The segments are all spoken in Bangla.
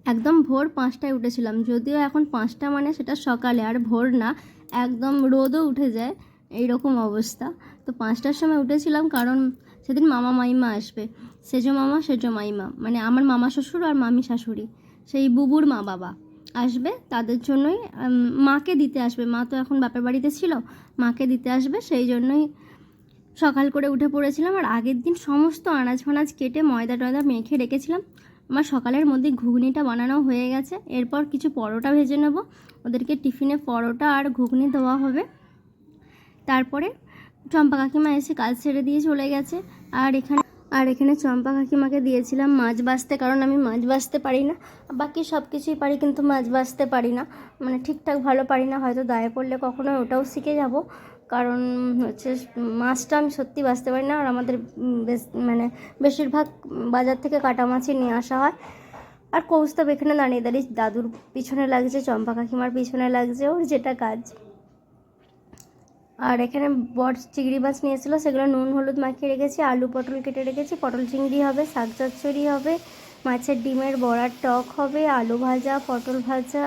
একদম ভোর 5টায় উঠেছিলাম, যদিও এখন 5টা মানে সেটা সকালে, আর ভোর না, একদম রোদও উঠে যায় এইরকম অবস্থা। তো 5টার সময় উঠেছিলাম কারণ সেদিন মামা মাইমা আসবে, সেজো মামা সেজো মাইমা, মানে আমার মামা শ্বশুর আর মামি শাশুড়ি, সেই বুবুর মা বাবা আসবে, তাদের জন্যই মাকে দিতে আসবে। মা তো এখন বাপের বাড়িতে ছিল, মাকে দিতে আসবে, সেই জন্যই সকাল করে উঠে পড়েছিলাম। আর আগের দিন সমস্ত আনাজ ফানাজ কেটে ময়দা টয়দা মেখে রেখেছিলাম। আমার সকালের মধ্যে ঘুগনিটা বানানো হয়ে গেছে। এরপর কিছু পরোটা ভেজে নেব, ওদেরকে টিফিনে পরোটা আর ঘুগনি দেওয়া হবে। তারপরে চম্পা কাকিমা এসে কাজ ছেড়ে দিয়ে চলে গেছে। আর এখানে চম্পা কাকিমাকে দিয়েছিলাম মাছ বাছতে, কারণ আমি মাছ বাছতে পারি না, বাকি সব কিছুই পারি কিন্তু মাছ বাছতে পারি না, মানে ঠিকঠাক ভালো পারি না। হয়তো দায়ে পড়লে কখনো ওটাও শিখে যাব, কারণ হচ্ছে মাছটা আমি সত্যি বাছতে পারি না। আর আমাদের মানে বেশিরভাগ বাজার থেকে কাটা মাছই নিয়ে আসা হয়। আর কৌস্তব এখানে দাঁড়িয়ে দাঁড়িয়ে দাদুর পিছনে লাগছে, চম্পা কাকিমার পিছনে লাগছে, ওর যেটা কাজ। আর এখানে বট চিংড়ি মাছ নিয়েছিল, সেগুলো নুন হলুদ মাখিয়ে রেখেছি। আলু পটল কেটে রেখেছি, পটল চিংড়ি হবে, শাক চচ্চড়ি হবে, মাছের ডিমের বড়ার টক হবে, আলু ভাজা, পটল ভাজা,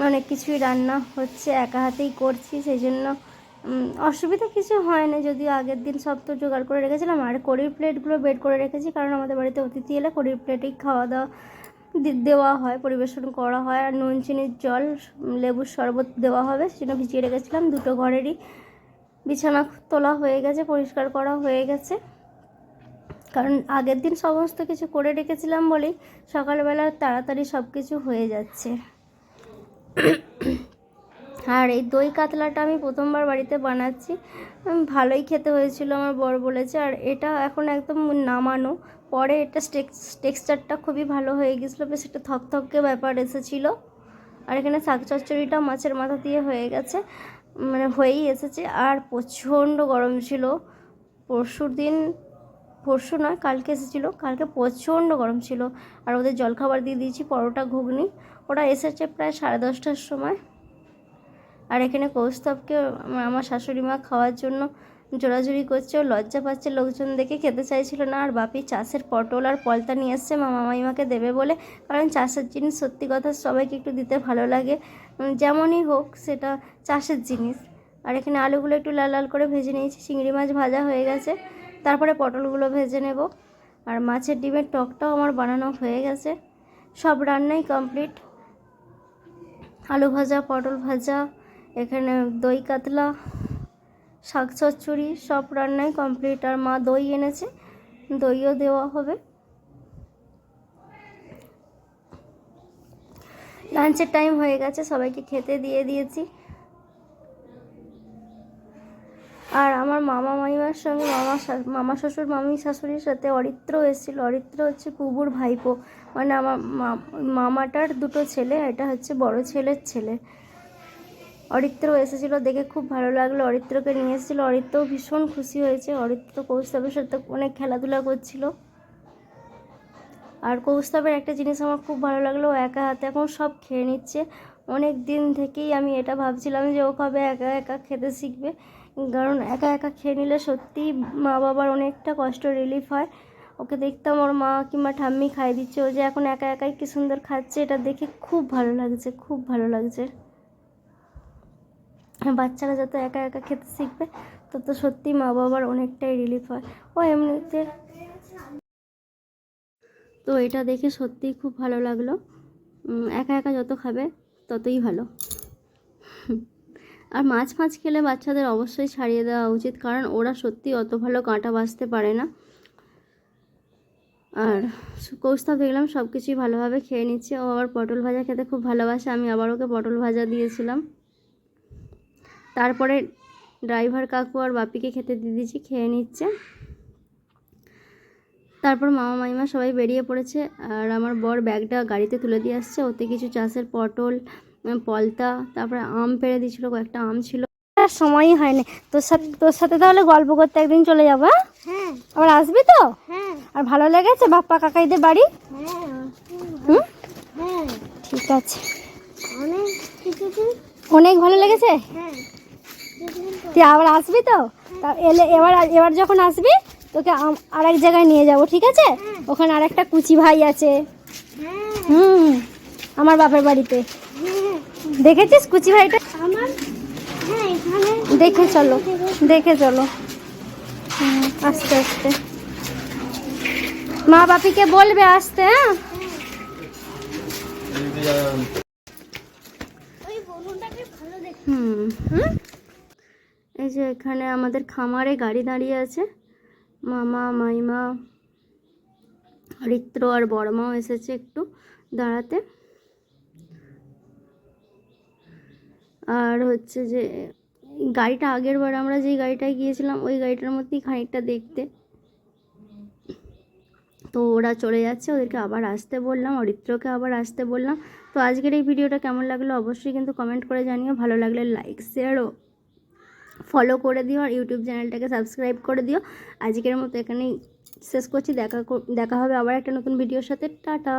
অনেক কিছুই রান্না হচ্ছে, একা হাতেই করছি, সেই জন্য অসুবিধা কিছু হয় না। যদিও আগের দিন সব তো জোগাড় করে রেখেছিলাম। আর কড়ির প্লেটগুলো বের করে রেখেছি, কারণ আমাদের বাড়িতে অতিথি এলে কড়ির প্লেটেই খাওয়া দাওয়া দেওয়া হয়, পরিবেশন করা হয়। আর নুন চিনির জল, লেবুর শরবত দেওয়া হবে, সেজন্য ভিজিয়ে রেখেছিলাম। দুটো ঘরেরই বিছানা তোলা হয়ে গেছে, পরিষ্কার করা হয়ে গেছে, কারণ আগের দিন সমস্ত কিছু করে রেখেছিলাম বলেই সকালবেলা তাড়াতাড়ি সব কিছু হয়ে যাচ্ছে। আর এই দই কাতলাটা আমি প্রথমবার বাড়িতে বানাচ্ছি, ভালোই খেতে হয়েছিল, আমার বর বলেছে। আর এটা এখন একদম নামানো, পরে এটা টেক্সচারটা খুবই ভালো হয়ে গেছিলো, বেশ একটা থকথকে ব্যাপার এসেছিলো। আর এখানে শাক চচ্চড়িটা মাছের মাথা দিয়ে হয়ে গেছে, মানে হয়েই এসেছে। আর প্রচণ্ড গরম ছিল, পরশু নয় কালকে এসেছিলো, কালকে প্রচণ্ড গরম ছিল। আর ওদের জলখাবার দিয়ে দিয়েছি, পরোটা ঘুগনি, ওরা এসেছে প্রায় 10:30টার সময়। আর এখানে কৌস্তবকে আমার শাশুড়ি মা খাওয়ার জন্য জোরাজুরি করছে, ও লজ্জা পাচ্ছে, লোকজন দেখে খেতে চাইছিল না। আর বাপি চাষের পটল আর পলতা নিয়ে এসছে মামা মাইমাকে দেবে বলে, কারণ চাষের জিনিস সত্যি কথা সবাইকে একটু দিতে ভালো লাগে, যেমনই হোক সেটা চাষের জিনিস। আর এখানে আলুগুলো একটু লাল লাল করে ভেজে নিয়েছি, চিংড়ি মাছ ভাজা হয়ে গেছে, তারপরে পটলগুলো ভেজে নেব। আর মাছের ডিমের টকটাও আমার বানানো হয়ে গেছে, সব রান্নাই কমপ্লিট। আলু ভাজা, পটল ভাজা, এখানে দই কাতলা, শাক চচ্চড়ি, সব রান্নাই কমপ্লিট। আর মা দই এনেছে, দইও দেওয়া হবে। লাঞ্চের টাইম হয়ে গেছে, সবাইকে খেতে দিয়ে দিয়েছি। আর আমার মামা মামিমার সঙ্গে মামা শ্বশুর মামি শাশুড়ির সাথে অরিত্র এসেছিল। অরিত্র হচ্ছে বুবুর ভাইপো, মানে আমার মামাটার দুটো ছেলে, এটা হচ্ছে বড় ছেলের ছেলে। অরিত্র এসেছিলো, দেখে খুব ভালো লাগলো, অরিত্রকে নিয়ে এসেছিলো। অরিত্রও ভীষণ খুশি হয়েছে, অরিত্র কৌস্তবের সাথে অনেক খেলাধুলা করছিল। আর কৌস্তবের একটা জিনিস আমার খুব ভালো লাগলো, ও একা হাতে এখন সব খেয়ে নিচ্ছে। অনেক দিন থেকেই আমি এটা ভাবছিলাম যে ও কবে একা একা খেতে শিখবে, কারণ একা একা খেয়ে নিলে সত্যিই মা বাবার অনেকটা কষ্ট রিলিফ হয়। ওকে দেখতাম ওর মা কিংবা ঠাম্মি খাইয়ে দিচ্ছে, ও যে এখন একা একাই কি সুন্দর খাচ্ছে, এটা দেখে খুব ভালো লাগছে, খুব ভালো লাগছে। বাচ্চারা যত একা একা খেতে শিখবে তত সত্যি মা বাবার অনেকটাই রিলিফ হয়। ও এমনিতে তো এটা দেখে সত্যিই খুব ভালো লাগলো, একা একা যত খাবে ততই ভালো। আর মাছ খেলে বাচ্চাদের অবশ্যই ছাড়িয়ে দেওয়া উচিত, কারণ ওরা সত্যি অত ভালো কাঁটা বাছতে পারে না। আর কৌস্তব দেখলাম সব কিছুই ভালোভাবে খেয়ে নিচ্ছে, ও আবার পটল ভাজা খেতে খুব ভালোবাসে, আমি আবার ওকে পটল ভাজা দিয়েছিলাম। তারপরে ড্রাইভার কাকু আর বাপিকে খেতে দিয়ে দিয়েছি, খেয়ে নিচ্ছে। তারপর মামা মাইমা সবাই বেরিয়ে পড়েছে। আর আমার বর ব্যাগটা গাড়িতে তুলে দিয়ে আসছে, ওতে কিছু চাষের পটল, পলতা, তারপরে আম পেড়ে দিয়েছিল, কয়েকটা আম ছিল। সময়ই হয়নি তোর সাথে তাহলে গল্প করতে একদিন চলে যাবো। হ্যাঁ, আবার আসবি তো? হ্যাঁ। আর ভালো লেগেছে বাপ্পা কাকাইদের বাড়ি? হুম, ঠিক আছে, অনেক ভালো লেগেছে। তুই আবার আসবি তো? তা এলে এবার যখন আসবি তোকে আর এক জায়গায় নিয়ে যাব, ঠিক আছে? ওখানে আর একটা কুচি ভাই আছে, হুম, আমার বাপের বাড়িতে দেখেছিস কুচি ভাইটা? আমার দেখে চলো, দেখে চলো। আস্তে আস্তে মা বাপিকে বলবে আসতে। হ্যাঁ, এই যে এখানে আমাদের খামারে গাড়ি দাঁড়িয়ে আছে, মামা মাইমা ঋত্র আর বড়মাও এসেছে একটু দাঁড়াতে। আর হচ্ছে যে গাড়িটা আগের বার আমরা যেই গাড়িটায় গিয়েছিলাম ওই গাড়িটার মধ্যেই খানিকটা দেখতে। তো ওরা চলে যাচ্ছে, ওদেরকে আবার আসতে বললাম, অরিত্রকে আবার আসতে বললাম। তো আজকের এই ভিডিওটা কেমন লাগলো অবশ্যই কিন্তু কমেন্ট করে জানিও। ভালো লাগলে লাইক শেয়ার ও ফলো করে দিও, আর ইউটিউব চ্যানেলটাকে সাবস্ক্রাইব করে দিও। আজকের মতো এখানেই শেষ করছি। দেখা হবে আবার একটা নতুন ভিডিওর সাথে। টাটা।